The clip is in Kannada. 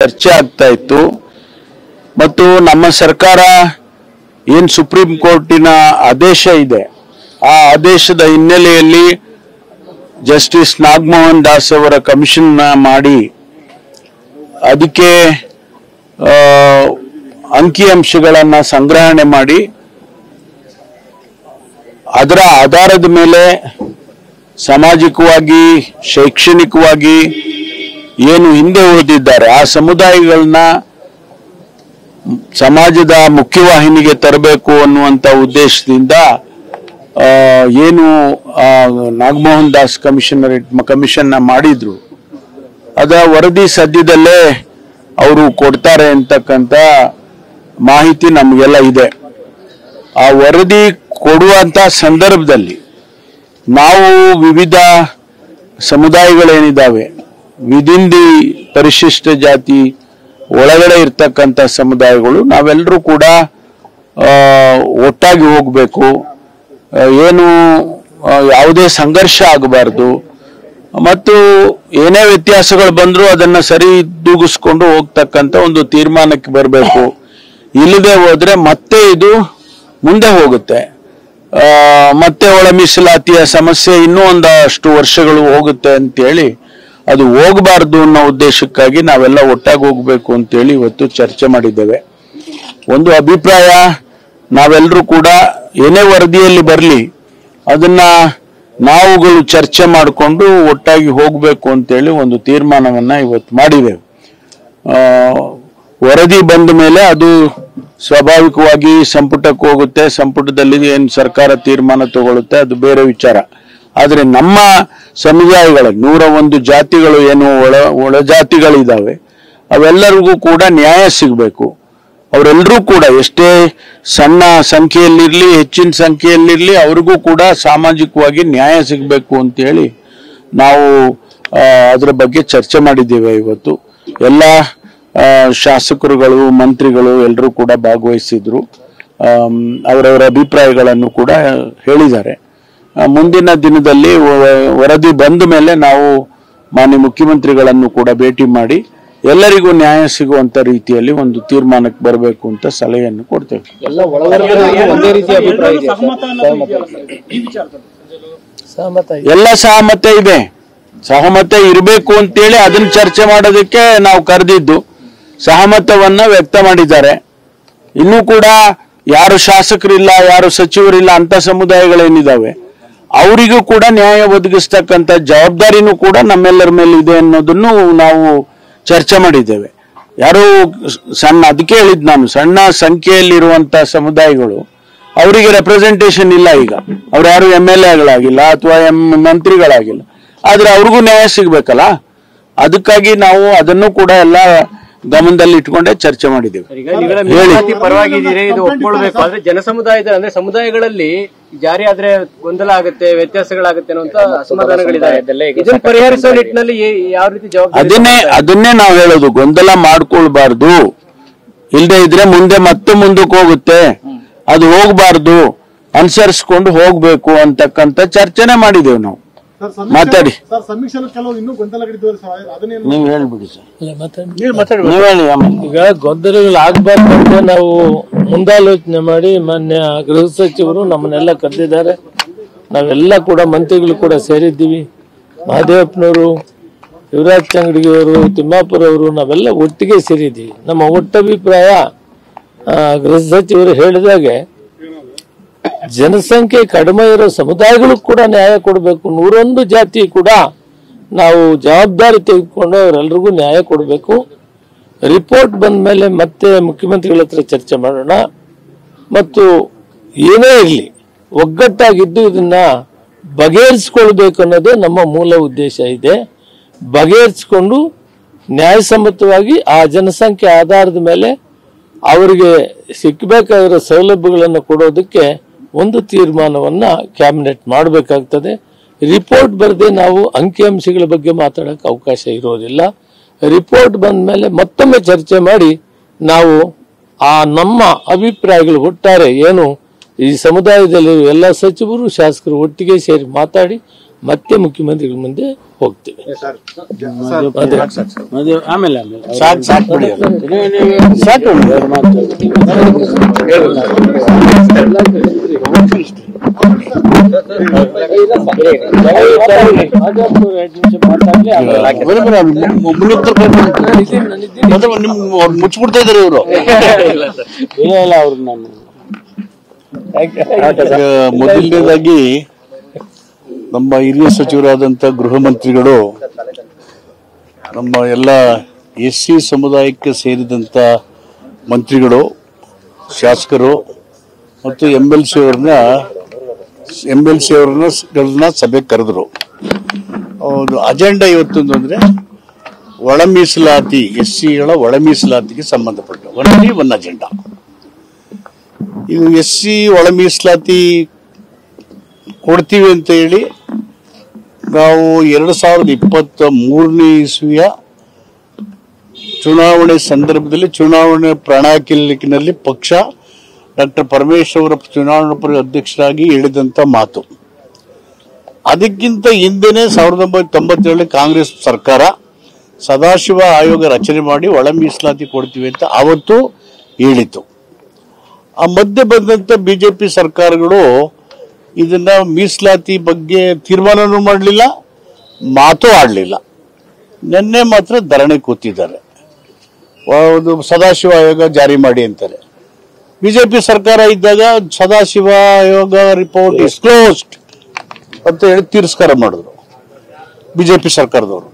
ಚರ್ಚೆ ಆಗ್ತಾ ಇತ್ತು ಮತ್ತು ನಮ್ಮ ಸರ್ಕಾರ ಏನು ಸುಪ್ರೀಂ ಕೋರ್ಟಿನ ಆದೇಶ ಇದೆ ಆ ಆದೇಶದ ಹಿನ್ನೆಲೆಯಲ್ಲಿ ಜಸ್ಟಿಸ್ ನಾಗಮೋಹನ್ ದಾಸ್ ಅವರ ಕಮಿಷನ್ ಮಾಡಿ ಅದಕ್ಕೆ ಅಂಕಿಅಂಶಗಳನ್ನು ಸಂಗ್ರಹಣೆ ಮಾಡಿ ಅದರ ಆಧಾರದ ಮೇಲೆ ಸಾಮಾಜಿಕವಾಗಿ ಶೈಕ್ಷಣಿಕವಾಗಿ ಏನು ಹಿಂದೆ ಉಳಿದಿದ್ದಾರೆ ಆ ಸಮುದಾಯಗಳನ್ನ ಸಮಾಜದ ಮುಖ್ಯವಾಹಿನಿಗೆ ತರಬೇಕು ಅನ್ನುವಂಥ ಉದ್ದೇಶದಿಂದ ಏನು ನಾಗಮೋಹನ್ ದಾಸ್ ಕಮಿಷನ್ ಮಾಡಿದ್ರು ಅದರ ವರದಿ ಸದ್ಯದಲ್ಲೇ ಅವರು ಕೊಡ್ತಾರೆ ಅಂತಕ್ಕಂಥ ಮಾಹಿತಿ ನಮಗೆಲ್ಲ ಇದೆ. ಆ ವರದಿ ಕೊಡುವಂತ ಸಂದರ್ಭದಲ್ಲಿ ನಾವು ವಿವಿಧ ಸಮುದಾಯಗಳೇನಿದ್ದಾವೆ ವಿದಿನ್ ದಿ ಪರಿಶಿಷ್ಟ ಜಾತಿ ಒಳಗಡೆ ಇರ್ತಕ್ಕಂಥ ಸಮುದಾಯಗಳು ನಾವೆಲ್ಲರೂ ಕೂಡ ಒಟ್ಟಾಗಿ ಹೋಗಬೇಕು, ಏನು ಯಾವುದೇ ಸಂಘರ್ಷ ಆಗಬಾರ್ದು ಮತ್ತು ಏನೇ ವ್ಯತ್ಯಾಸಗಳು ಬಂದರೂ ಅದನ್ನ ಸರಿದೂಗಿಸ್ಕೊಂಡು ಹೋಗ್ತಕ್ಕಂಥ ಒಂದು ತೀರ್ಮಾನಕ್ಕೆ ಬರಬೇಕು. ಇಲ್ಲದೆ ಹೋದ್ರೆ ಮತ್ತೆ ಇದು ಮುಂದೆ ಹೋಗುತ್ತೆ, ಮತ್ತೆ ಒಳ ಮೀಸಲಾತಿಯ ಸಮಸ್ಯೆ ಇನ್ನೂ ಒಂದಷ್ಟು ವರ್ಷಗಳು ಹೋಗುತ್ತೆ ಅಂತೇಳಿ ಅದು ಹೋಗಬಾರ್ದು ಅನ್ನೋ ಉದ್ದೇಶಕ್ಕಾಗಿ ನಾವೆಲ್ಲ ಒಟ್ಟಾಗಿ ಹೋಗ್ಬೇಕು ಅಂತೇಳಿ ಇವತ್ತು ಚರ್ಚೆ ಮಾಡಿದ್ದೇವೆ. ಒಂದು ಅಭಿಪ್ರಾಯ, ನಾವೆಲ್ಲರೂ ಕೂಡ ಏನೇ ವರದಿಯಲ್ಲಿ ಬರಲಿ ಅದನ್ನ ನಾವುಗಳು ಚರ್ಚೆ ಮಾಡಿಕೊಂಡು ಒಟ್ಟಾಗಿ ಹೋಗಬೇಕು ಅಂತೇಳಿ ಒಂದು ತೀರ್ಮಾನವನ್ನ ಇವತ್ತು ಮಾಡಿದ್ದೇವೆ. ವರದಿ ಬಂದ ಮೇಲೆ ಅದು ಸ್ವಾಭಾವಿಕವಾಗಿ ಸಂಪುಟಕ್ಕೆ ಹೋಗುತ್ತೆ, ಸಂಪುಟದಲ್ಲಿ ಏನು ಸರ್ಕಾರ ತೀರ್ಮಾನ ತಗೊಳ್ಳುತ್ತೆ ಅದು ಬೇರೆ ವಿಚಾರ. ಆದರೆ ನಮ್ಮ ಸಮುದಾಯಗಳ 101 ಜಾತಿಗಳು ಏನು ಒಳ ಜಾತಿಗಳಿದ್ದಾವೆ ಅವೆಲ್ಲರಿಗೂ ಕೂಡ ನ್ಯಾಯ ಸಿಗಬೇಕು. ಅವರೆಲ್ಲರೂ ಕೂಡ ಎಷ್ಟೇ ಸಣ್ಣ ಸಂಖ್ಯೆಯಲ್ಲಿರಲಿ ಹೆಚ್ಚಿನ ಸಂಖ್ಯೆಯಲ್ಲಿರಲಿ ಅವ್ರಿಗೂ ಕೂಡ ಸಾಮಾಜಿಕವಾಗಿ ನ್ಯಾಯ ಸಿಗಬೇಕು ಅಂತೇಳಿ ನಾವು ಅದರ ಬಗ್ಗೆ ಚರ್ಚೆ ಮಾಡಿದ್ದೇವೆ. ಇವತ್ತು ಎಲ್ಲ ಶಾಸಕರುಗಳು ಮಂತ್ರಿಗಳು ಎಲ್ಲರೂ ಕೂಡ ಭಾಗವಹಿಸಿದ್ರು, ಅವರವರ ಅಭಿಪ್ರಾಯಗಳನ್ನು ಕೂಡ ಹೇಳಿದ್ದಾರೆ. ಮುಂದಿನ ದಿನದಲ್ಲಿ ವರದಿ ಬಂದ ಮೇಲೆ ನಾವು ಮಾನ್ಯ ಮುಖ್ಯಮಂತ್ರಿಗಳನ್ನು ಕೂಡ ಭೇಟಿ ಮಾಡಿ ಎಲ್ಲರಿಗೂ ನ್ಯಾಯ ಸಿಗುವಂತ ರೀತಿಯಲ್ಲಿ ಒಂದು ತೀರ್ಮಾನಕ್ಕೆ ಬರಬೇಕು ಅಂತ ಸಲಹೆಯನ್ನು ಕೊಡ್ತೇವೆ. ಎಲ್ಲ ಸಹಮತ ಇದೆ, ಸಹಮತ ಇರಬೇಕು ಅಂತೇಳಿ ಅದನ್ನ ಚರ್ಚೆ ಮಾಡೋದಕ್ಕೆ ನಾವು ಕರೆದಿದ್ದು. ಸಹಮತವನ್ನ ವ್ಯಕ್ತ ಮಾಡಿದ್ದಾರೆ. ಇನ್ನೂ ಕೂಡ ಯಾರು ಶಾಸಕರಿಲ್ಲ ಯಾರು ಸಚಿವರಿಲ್ಲ ಅಂತ ಸಮುದಾಯಗಳೇನಿದಾವೆ ಅವರಿಗೂ ಕೂಡ ನ್ಯಾಯ ಒದಗಿಸ್ತಕ್ಕಂಥ ಜವಾಬ್ದಾರಿನೂ ಕೂಡ ನಮ್ಮೆಲ್ಲರ ಮೇಲೆ ಇದೆ ಅನ್ನೋದನ್ನು ನಾವು ಚರ್ಚೆ ಮಾಡಿದ್ದೇವೆ. ಯಾರು ಅದಕ್ಕೆ ಹೇಳಿದ್ ನಾನು, ಸಣ್ಣ ಸಂಖ್ಯೆಯಲ್ಲಿರುವಂತ ಸಮುದಾಯಗಳು ಅವರಿಗೆ ರೆಪ್ರೆಸೆಂಟೇಷನ್ ಇಲ್ಲ. ಈಗ ಅವ್ರು ಯಾರು MLAಗಳಾಗಿಲ್ಲ ಅಥವಾ ಮಂತ್ರಿಗಳಾಗಿಲ್ಲ, ಆದ್ರೆ ಅವ್ರಿಗೂ ನ್ಯಾಯ ಸಿಗ್ಬೇಕಲ್ಲ, ಅದಕ್ಕಾಗಿ ನಾವು ಅದನ್ನು ಕೂಡ ಎಲ್ಲ ಗಮನದಲ್ಲಿ ಇಟ್ಕೊಂಡೆ ಚರ್ಚೆ ಮಾಡಿದ್ದೇವೆ. ಪರವಾಗಿದ್ದೀರಿ, ಇದು ಒಪ್ಕೊಳ್ಬೇಕು. ಆದ್ರೆ ಜನಸಮುದಾಯದ ಅಂದ್ರೆ ಸಮುದಾಯಗಳಲ್ಲಿ ಜಾರಿ ಆದ್ರೆ ಗೊಂದಲ ಆಗುತ್ತೆ, ವ್ಯತ್ಯಾಸಗಳಾಗುತ್ತೆ ಅನ್ನುವಂತ ಅಸಮಾಧಾನಗಳಿದ್ದಾರೆ. ಇದನ್ನು ಪರಿಹರಿಸುವ ನಿಟ್ಟಿನಲ್ಲಿ ಯಾವ ರೀತಿ ಜವಾಬ್ದಾರಿ? ಅದನ್ನೇ ನಾವು ಹೇಳೋದು, ಗೊಂದಲ ಮಾಡ್ಕೊಳ್ಬಾರ್ದು. ಇಲ್ಲದೆ ಇದ್ರೆ ಮುಂದಕ್ಕೆ ಹೋಗುತ್ತೆ, ಅದು ಹೋಗ್ಬಾರ್ದು, ಅನುಸರಿಸ್ಕೊಂಡು ಹೋಗ್ಬೇಕು ಅಂತಕ್ಕಂಥ ಚರ್ಚೆನೆ ಮಾಡಿದ್ದೇವೆ ನಾವು. ಮಾತಾಡಿ, ನೀವು ಹೇಳ್ಬಿಡಿ ಸರ್. ಈಗ ಗೊಂದಲಗಳು ಆಗ್ಬಾರ್ದು ಅಂತ ನಾವು ಮುಂದಾಲೋಚನೆ ಮಾಡಿ ಮಾನ್ಯ ಗೃಹ ಸಚಿವರು ನಮ್ಮನ್ನೆಲ್ಲ ಕರೆದಿದ್ದಾರೆ. ನಾವೆಲ್ಲ ಕೂಡ ಮಂತ್ರಿಗಳು ಕೂಡ ಸೇರಿದ್ದೀವಿ. ಮಹದೇವಪ್ಪನವರು, ಯುವರಾಜ್ ಚಂಗಡಿಗೆಯವರು, ತಿಮ್ಮಾಪುರ ಅವರು, ನಾವೆಲ್ಲ ಒಟ್ಟಿಗೆ ಸೇರಿದ್ದೀವಿ. ನಮ್ಮ ಒಟ್ಟಭಿಪ್ರಾಯ ಗೃಹ ಸಚಿವರು ಹೇಳಿದಾಗೆ ಜನಸಂಖ್ಯೆ ಕಡಿಮೆ ಇರೋ ಸಮುದಾಯಗಳು ಕೂಡ ನ್ಯಾಯ ಕೊಡಬೇಕು. 101 ಜಾತಿ ಕೂಡ ನಾವು ಜವಾಬ್ದಾರಿ ತೆಗೆದುಕೊಂಡು ಅವರೆಲ್ಲರಿಗೂ ನ್ಯಾಯ ಕೊಡಬೇಕು. ರಿಪೋರ್ಟ್ ಬಂದ ಮೇಲೆ ಮತ್ತೆ ಮುಖ್ಯಮಂತ್ರಿಗಳ ಹತ್ರ ಚರ್ಚೆ ಮಾಡೋಣ ಮತ್ತು ಏನೇ ಇರಲಿ ಒಗ್ಗಟ್ಟಾಗಿದ್ದು ಇದನ್ನ ಬಗೆಹರಿಸಿಕೊಳ್ಬೇಕು ಅನ್ನೋದೇ ನಮ್ಮ ಮೂಲ ಉದ್ದೇಶ ಇದೆ. ಬಗೆಹರಿಸಿಕೊಂಡು ನ್ಯಾಯಸಮ್ಮತವಾಗಿ ಆ ಜನಸಂಖ್ಯೆ ಆಧಾರದ ಮೇಲೆ ಅವರಿಗೆ ಸಿಕ್ಕಬೇಕಾಗಿರೋ ಸೌಲಭ್ಯಗಳನ್ನು ಕೊಡೋದಕ್ಕೆ ಒಂದು ತೀರ್ಮಾನವನ್ನ ಕ್ಯಾಬಿನೆಟ್ ಮಾಡಬೇಕಾಗ್ತದೆ. ರಿಪೋರ್ಟ್ ಬರದೆ ನಾವು ಅಂಕಿಅಂಶಗಳ ಬಗ್ಗೆ ಮಾತಾಡಕ್ಕೆ ಅವಕಾಶ ಇರೋದಿಲ್ಲ. ರಿಪೋರ್ಟ್ ಬಂದ ಮೇಲೆ ಮತ್ತೊಮ್ಮೆ ಚರ್ಚೆ ಮಾಡಿ ನಾವು ನಮ್ಮ ಅಭಿಪ್ರಾಯಗಳು ಒಟ್ಟಾರೆ ಏನು ಈ ಸಮುದಾಯದಲ್ಲಿ ಎಲ್ಲ ಸಚಿವರು ಶಾಸಕರು ಒಟ್ಟಿಗೆ ಸೇರಿ ಮಾತಾಡಿ ಮತ್ತೆ ಮುಖ್ಯಮಂತ್ರಿಗಳ ಮುಂದೆ ಹೋಗ್ತೀವಿ. ಆಮೇಲೆ ಸಾಕು ಬಿಡಿ ಸಾಕು ಮುಚ್ಚಿಬಿಡ್ತಾ ಇದಾರೆ ಇವರು. ಇಲ್ಲ ಅವ್ರು ನಾನು ಮೊದಲನೇದಾಗಿ ನಮ್ಮ ಹಿರಿಯ ಸಚಿವರಾದಂಥ ಗೃಹ ಮಂತ್ರಿಗಳು ನಮ್ಮ ಎಲ್ಲ SC ಸಮುದಾಯಕ್ಕೆ ಸೇರಿದಂಥ ಮಂತ್ರಿಗಳು, ಶಾಸಕರು ಮತ್ತು MLC ಅವ್ರನ್ನ ಸಭೆಗೆ ಕರೆದ್ರು. ಅಜೆಂಡಾ ಇವತ್ತೊಂದು ಅಂದ್ರೆ ಒಳ ಮೀಸಲಾತಿ, SCಗಳ ಒಳ ಮೀಸಲಾತಿಗೆ ಸಂಬಂಧಪಟ್ಟ ಒನ್ ಅಜೆಂಡಾ. ಇದು SC ಒಳ ಮೀಸಲಾತಿ ಕೊಡ್ತೀವಿ ಅಂತ ಹೇಳಿ ನಾವು 2023ನೇ ಇಸ್ವಿಯ ಚುನಾವಣೆ ಸಂದರ್ಭದಲ್ಲಿ ಚುನಾವಣೆ ಪ್ರಣಾಳಿಕೆಯಲ್ಲಿ ಪಕ್ಷ ಡಾಕ್ಟರ್ ಪರಮೇಶ್ವರ್ ಅವರ ಚುನಾವಣಾ ಅಧ್ಯಕ್ಷರಾಗಿ ಹೇಳಿದಂತ ಮಾತು. ಅದಕ್ಕಿಂತ ಹಿಂದೆನೆ 1997 ಕಾಂಗ್ರೆಸ್ ಸರ್ಕಾರ ಸದಾಶಿವ ಆಯೋಗ ರಚನೆ ಮಾಡಿ ಒಳ ಮೀಸಲಾತಿ ಕೊಡ್ತೀವಿ ಅಂತ ಆವತ್ತು ಹೇಳಿತು. ಆ ಮಧ್ಯೆ ಬಂದಂತ ಬಿಜೆಪಿ ಸರ್ಕಾರಗಳು ಇದನ್ನ ಮೀಸಲಾತಿ ಬಗ್ಗೆ ತೀರ್ಮಾನನೂ ಮಾಡಲಿಲ್ಲ, ಮಾತು ಆಡಲಿಲ್ಲ. ನಿನ್ನೆ ಮಾತ್ರ ಧರಣಿ ಕೂತಿದ್ದಾರೆ, ಒಂದು ಸದಾಶಿವ ಆಯೋಗ ಜಾರಿ ಮಾಡಿ ಅಂತಾರೆ. ಬಿಜೆಪಿ ಸರ್ಕಾರ ಇದ್ದಾಗ ಸದಾಶಿವ ಆಯೋಗ ರಿಪೋರ್ಟ್ ಇಸ್ ಕ್ಲೋಸ್ಡ್ ಅಂತ ಹೇಳಿ ತಿರಸ್ಕಾರ ಮಾಡಿದ್ರು ಬಿಜೆಪಿ ಸರ್ಕಾರದವರು.